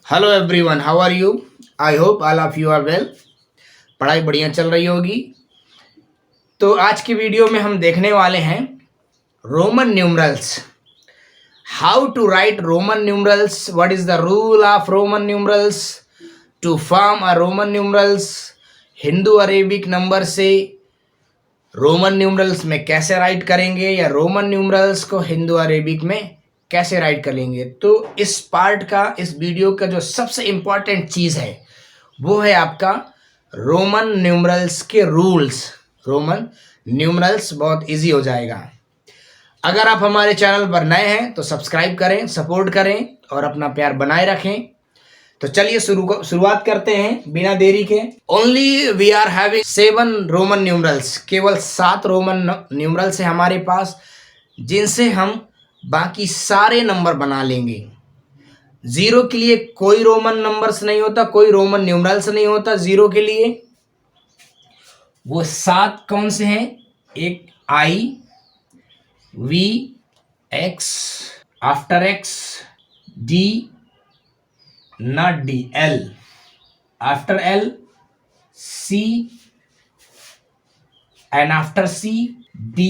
Hello everyone, how are you? I hope all of you are well. पढ़ाई बढ़िया चल रही होगी। तो आज की वीडियो में हम देखने वाले हैं Roman numerals. How to write Roman numerals, what is the rule of Roman numerals, to form a Roman numerals, Hindu Arabic number से रोमन न्यूमरल्स में कैसे राइट करेंगे या रोमन न्यूमरल्स को हिंदू अरेबिक में कैसे राइट करेंगे। तो इस पार्ट का, इस वीडियो का जो सबसे इम्पॉर्टेंट चीज़ है वो है आपका रोमन न्यूमरल्स के रूल्स। रोमन न्यूमरल्स बहुत इजी हो जाएगा। अगर आप हमारे चैनल पर नए हैं तो सब्सक्राइब करें, सपोर्ट करें और अपना प्यार बनाए रखें। तो चलिए शुरुआत करते हैं बिना देरी के। Only we are having 7 Roman numerals. केवल 7 रोमन न्यूमरल्स है हमारे पास, जिनसे हम बाकी सारे नंबर बना लेंगे। जीरो के लिए कोई रोमन नंबर्स नहीं होता, कोई रोमन न्यूमरल्स नहीं होता जीरो के लिए। वो 7 कौन से हैं? एक I, V, X, after X, D, not D, L. After L, C, and after C, D,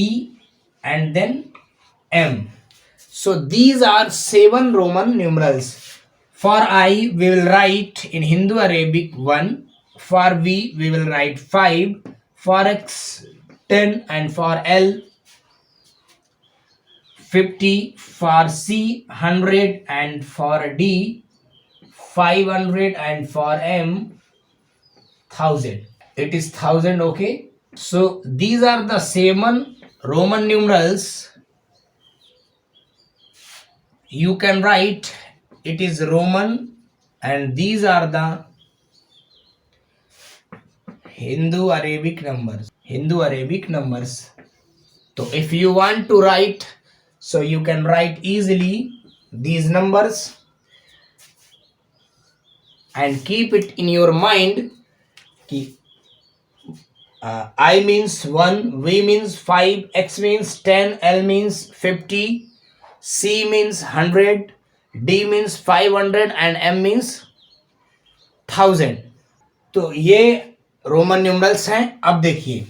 and then M. So these are 7 Roman numerals. For I, we will write in Hindu Arabic 1. For V, we will write 5. For X, 10. And for L, 50. For C, 100. And for D, 500. And for M, 1000. It is 1000. Okay, so these are the 7 Roman numerals. You can write it is Roman, and these are the Hindu Arabic numbers. So if you want to write, so you can write easily these numbers and keep it in your mind ki I means 1, V means 5, X means 10, L means 50, C means 100, D means 500 and M means 1000. तो ये Roman numerals हैं। अब देखिए,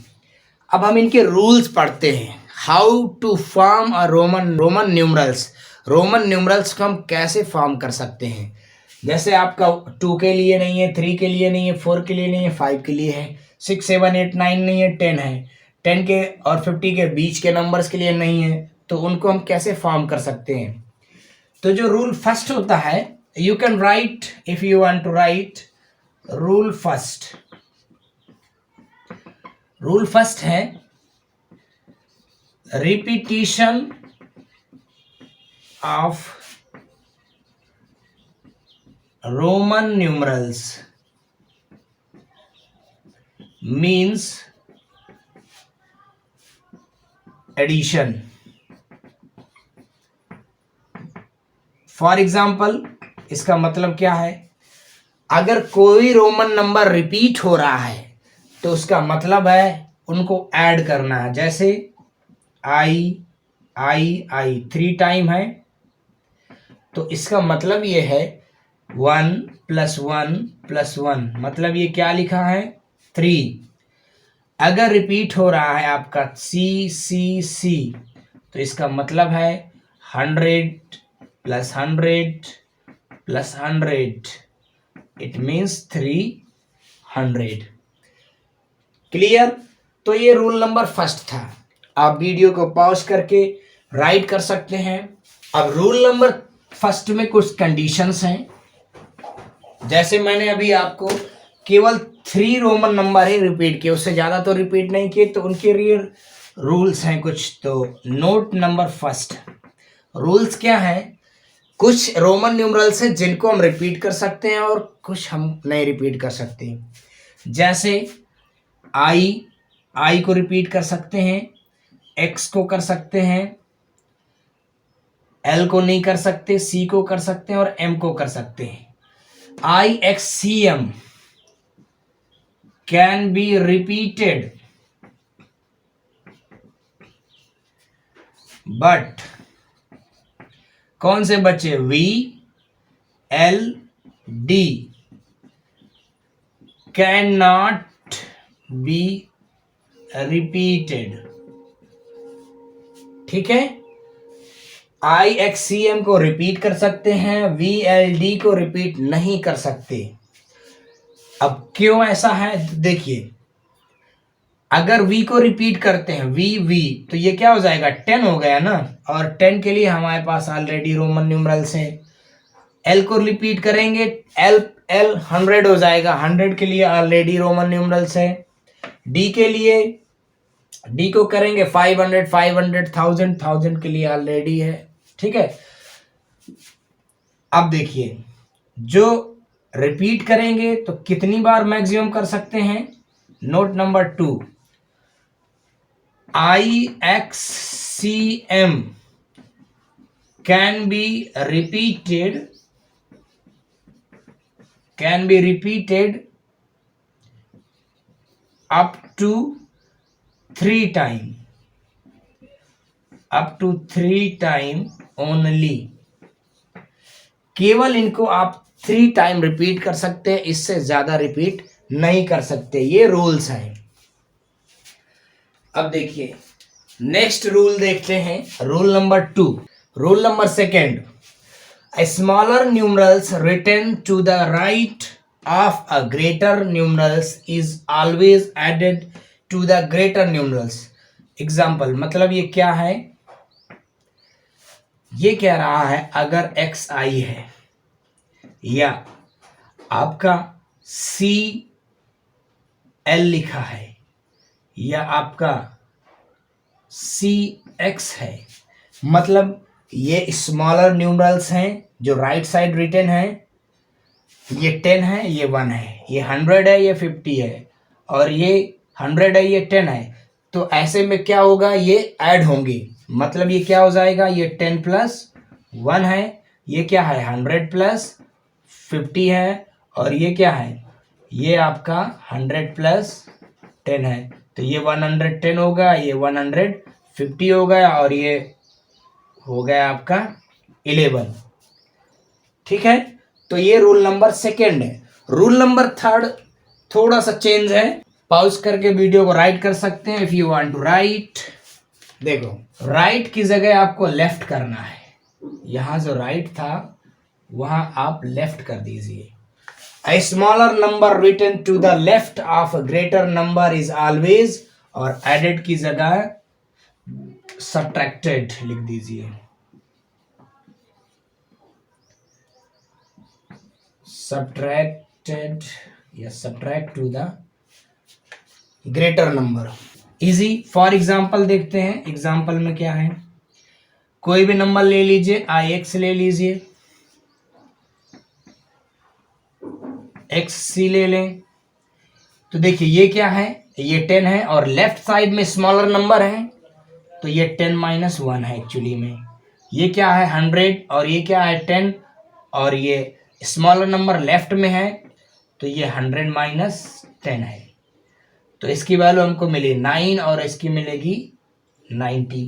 अब हम इनके rules पढ़ते हैं। How to form a Roman numerals. Roman numerals को हम कैसे फॉर्म कर सकते हैं। जैसे आपका 2 के लिए नहीं है, 3 के लिए नहीं है, 4 के लिए नहीं है, 5 के लिए है, 6, 7, 8, 9 नहीं है, 10 है। 10 के और 50 के बीच के नंबर्स के लिए नहीं है, तो उनको हम कैसे फॉर्म कर सकते हैं। तो जो रूल फर्स्ट होता है, you can write, if you want to write rule first है repetition of Roman numerals means addition. For example, इसका मतलब क्या है? अगर कोई रोमन नंबर रिपीट हो रहा है तो उसका मतलब है उनको ऐड करना है। जैसे आई 3 टाइम है, तो इसका मतलब ये है 1 + 1 + 1, मतलब ये क्या लिखा है? 3। अगर रिपीट हो रहा है आपका C, तो इसका मतलब है 100 + 100 + 100, इट मीन्स 300। क्लियर? तो ये रूल नंबर फर्स्ट था। आप वीडियो को पॉज करके राइट कर सकते हैं। अब रूल नंबर फर्स्ट में कुछ कंडीशंस हैं। जैसे मैंने अभी आपको केवल 3 रोमन नंबर ही रिपीट किए, उससे ज़्यादा तो रिपीट नहीं किए, तो उनके लिए रूल्स हैं कुछ। तो नोट नंबर फर्स्ट, रूल्स क्या हैं? कुछ रोमन न्यूमरल्स हैं जिनको हम रिपीट कर सकते हैं और कुछ हम नहीं रिपीट कर सकते। जैसे आई को रिपीट कर सकते हैं, एक्स को कर सकते हैं, एल को नहीं कर सकते, सी को कर सकते हैं और एम को कर सकते हैं। IXCM can be repeated, but कौन से बचे? V, L, D cannot be repeated। ठीक है, IXCM को रिपीट कर सकते हैं, VLD को रिपीट नहीं कर सकते। अब क्यों ऐसा है देखिए, अगर V को रिपीट करते हैं V तो ये क्या हो जाएगा 10 हो गया ना, और 10 के लिए हमारे पास ऑलरेडी रोमन न्यूमरल्स हैं। L को रिपीट करेंगे L 100 हो जाएगा, 100 के लिए ऑलरेडी रोमन न्यूमरल्स है। D के लिए D को करेंगे 500 500 1000 के लिए ऑलरेडी है। ठीक है, अब देखिए जो रिपीट करेंगे तो कितनी बार मैक्सिमम कर सकते हैं। Note number 2, IXCM can be repeated up to 3 time only। केवल इनको आप 3 टाइम रिपीट कर सकते हैं, इससे ज्यादा रिपीट नहीं कर सकते, ये रूल्स हैं। अब देखिए नेक्स्ट रूल देखते हैं, rule number 2। Rule number 2, a smaller numerals written to the right of a greater numerals is always added to the greater numerals। Example मतलब ये क्या है, ये कह रहा है अगर XI है या आपका CL लिखा है या आपका CX है, मतलब ये स्मॉलर न्यूमरल्स हैं जो राइट साइड रिटन है, ये 10 है, ये 1 है, ये 100 है, ये 50 है, और ये 100 है, ये 10 है। तो ऐसे में क्या होगा, ये ऐड होंगे, मतलब ये क्या हो जाएगा, ये 10 प्लस 1 है, ये क्या है 100 प्लस 50 है, और ये क्या है, ये आपका 100 प्लस 10 है। तो ये 110 होगा, ये 150 हो गया, और ये हो गया आपका 11। ठीक है, तो ये रूल नंबर 2 है। रूल नंबर 3 थोड़ा सा चेंज है, पॉज करके वीडियो को राइट कर सकते हैं if you want to write. देखो राइट की जगह आपको लेफ्ट करना है, यहां जो राइट था वहां आप लेफ्ट कर दीजिए। A smaller number written to the left of a greater number is always, और added की जगह subtracted लिख दीजिए। Subtracted या subtract to the greater number। Easy for example देखते हैं, एग्जाम्पल में क्या है, कोई भी नंबर ले लीजिए, IX ले लीजिए, XC ले लें। तो देखिए ये क्या है, ये 10 है, और लेफ्ट साइड में स्मॉलर नंबर है, तो ये 10 माइनस 1 है एक्चुअली में। ये क्या है 100, और ये क्या है 10, और ये स्मॉलर नंबर लेफ्ट में है, तो ये 100 माइनस 10 है। तो इसकी वैल्यू हमको मिली 9, और इसकी मिलेगी 90,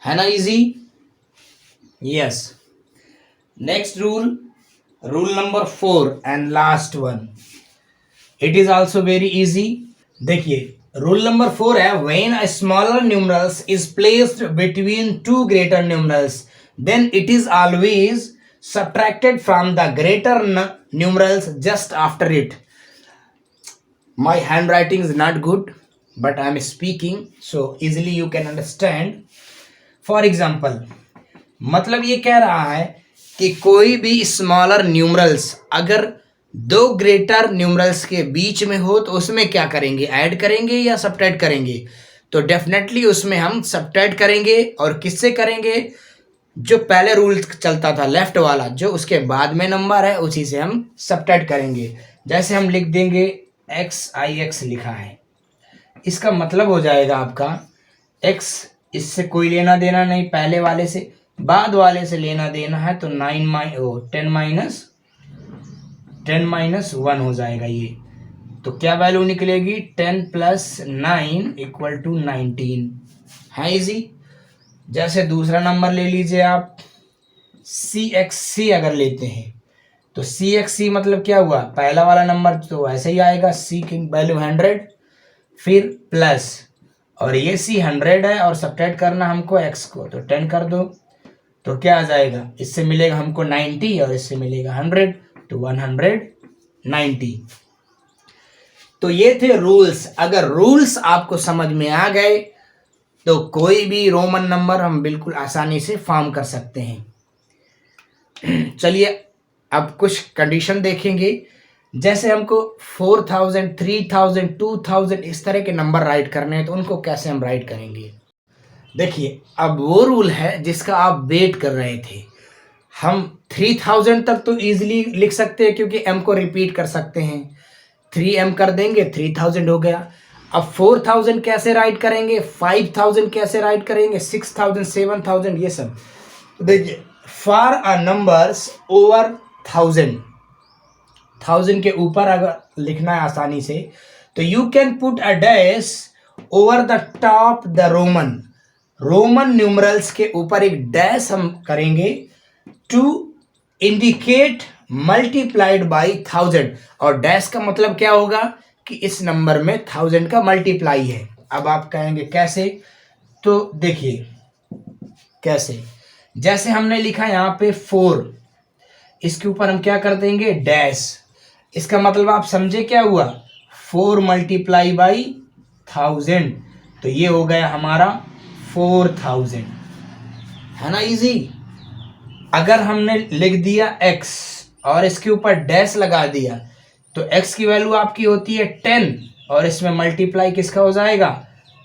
है ना easy. Yes, next rule, rule number 4 and last one, it is also very easy. देखिए रूल नंबर 4 है, when a smaller numerals is placed between 2 greater numerals then it is always subtracted from the greater numerals just after it। My handwriting is not good, but I am speaking so easily you can understand। For example, मतलब ये कह रहा है कि कोई भी smaller numerals अगर 2 greater numerals के बीच में हो तो उसमें क्या करेंगे, ऐड करेंगे या सब्ट्रैक्ट करेंगे। तो डेफिनेटली उसमें हम सब्ट्रैक्ट करेंगे, और किससे करेंगे, जो पहले रूल चलता था लेफ्ट वाला, जो उसके बाद में नंबर है उसी से हम सब्ट्रैक्ट करेंगे। जैसे हम लिख देंगे XIX लिखा है, इसका मतलब हो जाएगा आपका x, इससे कोई लेना देना नहीं, पहले वाले से बाद वाले से लेना देना है, तो 10 माइनस 1 हो जाएगा ये। तो क्या वैल्यू निकलेगी, 10 प्लस 9 इक्वल टू 19, है इजी। जैसे दूसरा नंबर ले लीजिए आप, CXC अगर लेते हैं, तो CXC मतलब क्या हुआ, पहला वाला नंबर तो ऐसे ही आएगा, C की वैल्यू 100, फिर प्लस, और ये C 100 है और सब्ट्रैक्ट करना हमको X को, तो 10 कर दो, तो क्या आ जाएगा, इससे मिलेगा हमको 90 और इससे मिलेगा 100, तो 190। तो ये थे रूल्स। अगर रूल्स आपको समझ में आ गए तो कोई भी रोमन नंबर हम बिल्कुल आसानी से फॉर्म कर सकते हैं। चलिए अब कुछ कंडीशन देखेंगे। जैसे हमको 4000, 3000, 2000 इस तरह के नंबर राइट करने हैं, तो उनको कैसे हम राइट करेंगे। देखिए अब वो रूल है जिसका आप वेट कर रहे थे। हम 3000 तक तो इजीली लिख सकते हैं क्योंकि m को रिपीट कर सकते हैं, 3m कर देंगे 3000 हो गया। अब 4000 कैसे राइट करेंगे, 5000 कैसे राइट करेंगे, 6000, 7000, ये सब। देखिए फॉर अ नंबर्स ओवर 1000 के ऊपर अगर लिखना है आसानी से, तो you can put a dash over the top the Roman numerals के ऊपर एक डैश हम करेंगे टू इंडिकेट मल्टीप्लाइड बाई 1000। और डैश का मतलब क्या होगा कि इस नंबर में 1000 का मल्टीप्लाई है। अब आप कहेंगे कैसे, तो देखिए कैसे, जैसे हमने लिखा यहाँ पे 4, इसके ऊपर हम क्या कर देंगे डैश। इसका मतलब आप समझे क्या हुआ, 4 मल्टीप्लाई बाई 1000, तो ये हो गया हमारा 4000, है ना इजी। अगर हमने लिख दिया x और इसके ऊपर डैश लगा दिया, तो x की वैल्यू आपकी होती है 10 और इसमें मल्टीप्लाई किसका हो जाएगा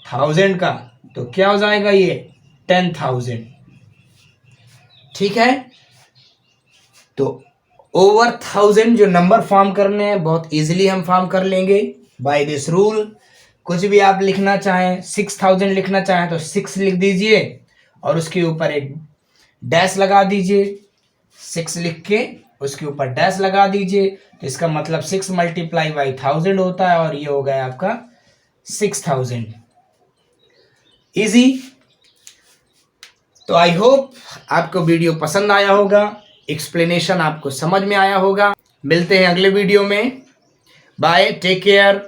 1000 का, तो क्या हो जाएगा ये 10,000। ठीक है, तो ओवर 1000 जो नंबर फॉर्म करने हैं बहुत इजीली हम फॉर्म कर लेंगे बाय दिस रूल। कुछ भी आप लिखना चाहें, 6000 लिखना चाहें तो 6 लिख दीजिए और उसके ऊपर एक डैश लगा दीजिए, 6 लिख के उसके ऊपर डैश लगा दीजिए, तो इसका मतलब 6 मल्टीप्लाई बाई 1000 होता है और ये हो गया आपका 6000। इजी। तो आई होप आपको वीडियो पसंद आया होगा, एक्सप्लेनेशन आपको समझ में आया होगा। मिलते हैं अगले वीडियो में, बाय, टेक केयर।